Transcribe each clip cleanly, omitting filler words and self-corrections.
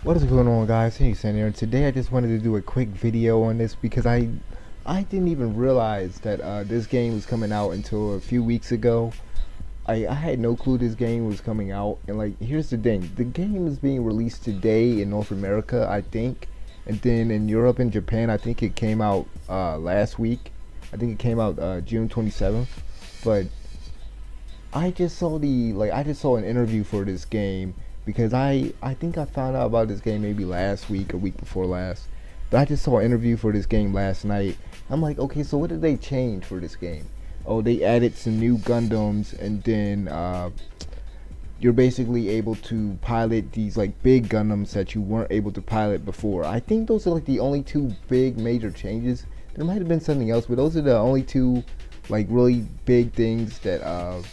What is going on, guys? Hey, Sam here. Today I just wanted to do a quick video on this because I didn't even realize that this game was coming out until a few weeks ago. I had no clue this game was coming out, and like, here's the thing: the game is being released today in North America, I think, and then in Europe and Japan, I think it came out last week. I think it came out June 27th. But I just saw an interview for this game because I think I found out about this game maybe last week or week before last. But I just saw an interview for this game last night. I'm like, okay, so what did they change for this game? Oh, they added some new Gundams, and then you're basically able to pilot these like big Gundams that you weren't able to pilot before. I think those are like the only two big major changes. There might have been something else, but those are the only two like really big things that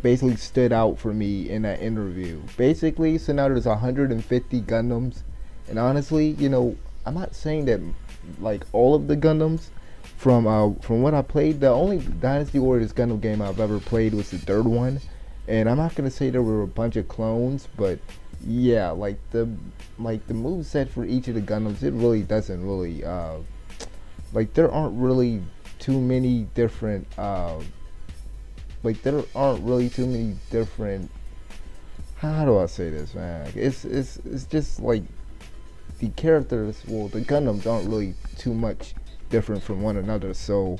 basically stood out for me in that interview. Basically, so now there's 150 Gundams, and honestly, I'm not saying that like all of the Gundams. From what I played, the only Dynasty Warriors Gundam game I've ever played was the third one, and I'm not gonna say there were a bunch of clones, but yeah, like the move set for each of the Gundams, it really doesn't really like there aren't really too many different there aren't really too many different, how do I say this, man? It's just like the characters, well, the Gundams aren't really too much different from one another, so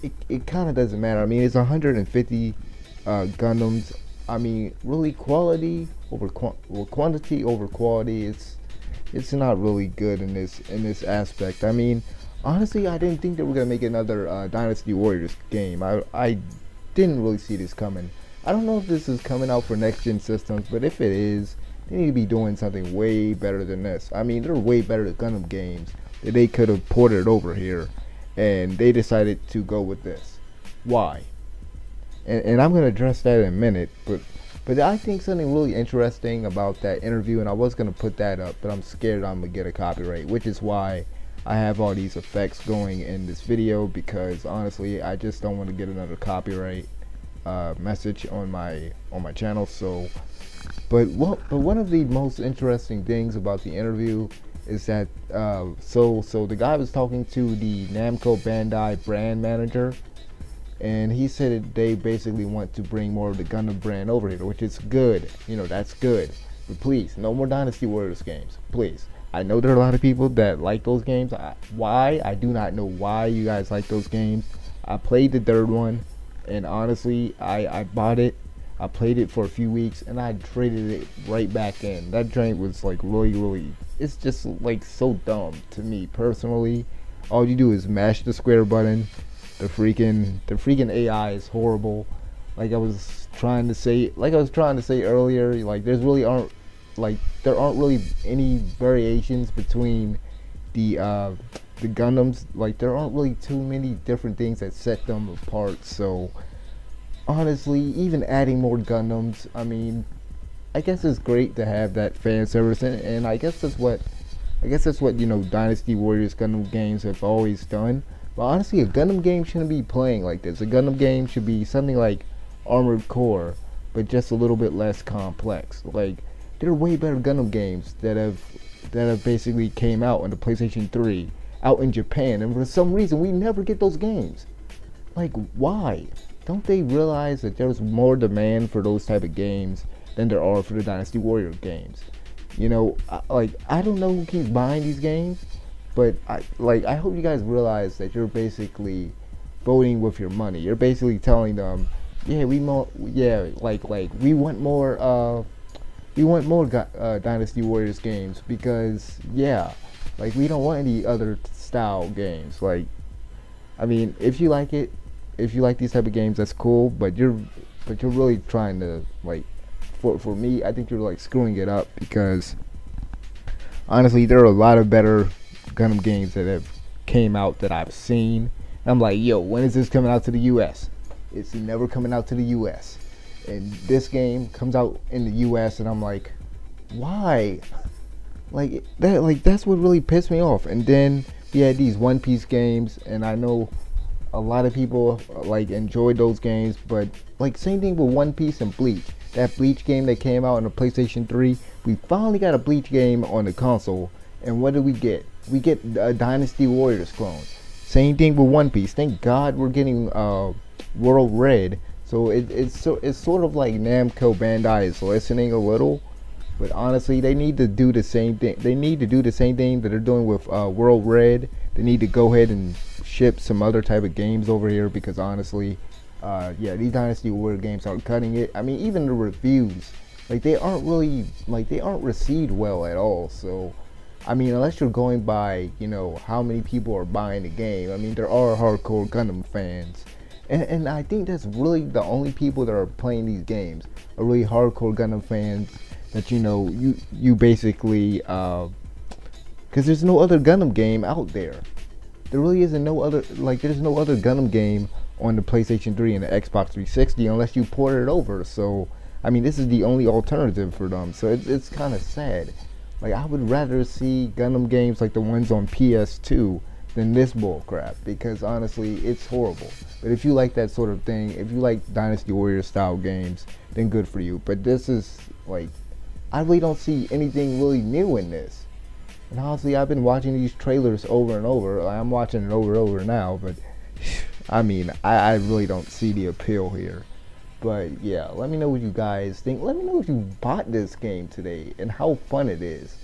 it kind of doesn't matter. I mean, it's 150 Gundams. I mean, really quality over quantity over quality. It's not really good in this aspect. I mean, honestly, I didn't think they were gonna make another Dynasty Warriors game. I didn't really see this coming. I don't know if this is coming out for next gen systems, but if it is, they need to be doing something way better than this. I mean, there are way better Gundam games that they could have ported over here, and they decided to go with this. Why? And I'm gonna address that in a minute, but I think something really interesting about that interview, and I was gonna put that up, but I'm scared I'm gonna get a copyright, which is why I have all these effects going in this video, because honestly I just don't want to get another copyright message on my channel. So but one of the most interesting things about the interview is that so the guy was talking to the Namco Bandai brand manager, and he said that they basically want to bring more of the Gundam brand over here, which is good. That's good. But please, no more Dynasty Warriors games, please. I know there are a lot of people that like those games. Why? I do not know why you guys like those games. I played the third one, and honestly, I bought it. I played it for a few weeks, and I traded it right back in. That drink was like really, it's just like so dumb to me personally. All you do is mash the square button. The freaking AI is horrible. Like I was trying to say earlier, like there aren't really any variations between the Gundams. Like there aren't really too many different things that set them apart. So honestly, even adding more Gundams, I mean, I guess it's great to have that fan service, and I guess that's what Dynasty Warriors Gundam games have always done. But honestly, a Gundam game shouldn't be playing like this. A Gundam game should be something like Armored Core, but just a little bit less complex. Like, there are way better Gundam games that have basically came out on the PlayStation 3 out in Japan, and for some reason we never get those games. Like, why? Don't they realize that there's more demand for those type of games than there are for the Dynasty Warrior games? I don't know who keeps buying these games, but I hope you guys realize that you're basically voting with your money. You're basically telling them, yeah, we want more Dynasty Warriors games, because yeah, like we don't want any other style games. Like, I mean, if you like these type of games, that's cool, but you're really trying to, like, for me, I think you're like screwing it up, because honestly there are a lot of better Gundam games that have came out that I've seen. I'm like, yo, when is this coming out to the US? It's never coming out to the US. And this game comes out in the US, and I'm like, why? That's what really pissed me off. And then we had these One Piece games, and I know a lot of people like enjoyed those games, but like same thing with One Piece and Bleach. that Bleach game that came out on the PlayStation 3. We finally got a Bleach game on the console, and what do we get? We get a Dynasty Warriors clone. Same thing with One Piece. Thank God we're getting World Red. So it's sort of like Namco Bandai is listening a little, but honestly, they need to do the same thing. They need to do the same thing that they're doing with World Red. They need to go ahead and ship some other type of games over here, because honestly, yeah, these Dynasty Warrior games aren't cutting it. I mean, even the reviews, like, they aren't received well at all. So, I mean, unless you're going by, you know, how many people are buying the game. I mean, there are hardcore Gundam fans, and I think that's really the only people that are playing these games are really hardcore Gundam fans. That, you know, you basically, because there's no other Gundam game out there. There really isn't no other, like, there's no other Gundam game on the PlayStation 3 and the Xbox 360 unless you port it over. So, I mean, this is the only alternative for them. So it's kind of sad. Like, I would rather see Gundam games like the ones on PS2 than this bullcrap, because honestly, it's horrible. But if you like that sort of thing, if you like Dynasty Warrior style games, then good for you. But this is, like, I really don't see anything really new in this. And honestly, I've been watching these trailers over and over. I'm watching it over and over now, but I mean, I really don't see the appeal here. But yeah, let me know what you guys think. Let me know if you bought this game today and how fun it is.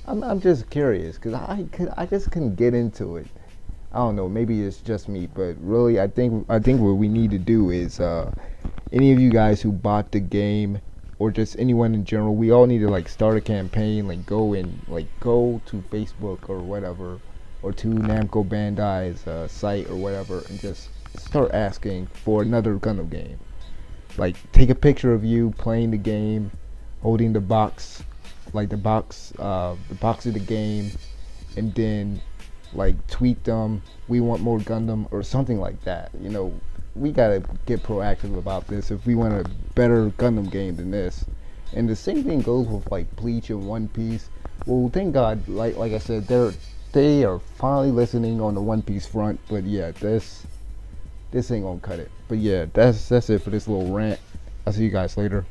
I'm just curious, because I just couldn't get into it. I don't know, maybe it's just me, but really, I think what we need to do is any of you guys who bought the game, or just anyone in general, we all need to, like, start a campaign, like go to Facebook or whatever, or to Namco Bandai's site or whatever, and just start asking for another Gundam game. Like, take a picture of you playing the game, holding the box, like the box of the game, and then, like, tweet them, we want more Gundam, or something like that. You know, we gotta get proactive about this if we want a better Gundam game than this. And the same thing goes with, like, Bleach and One Piece. Well, thank God, like I said, they are finally listening on the One Piece front. But yeah, this ain't gonna cut it. But yeah, that's it for this little rant. I'll see you guys later.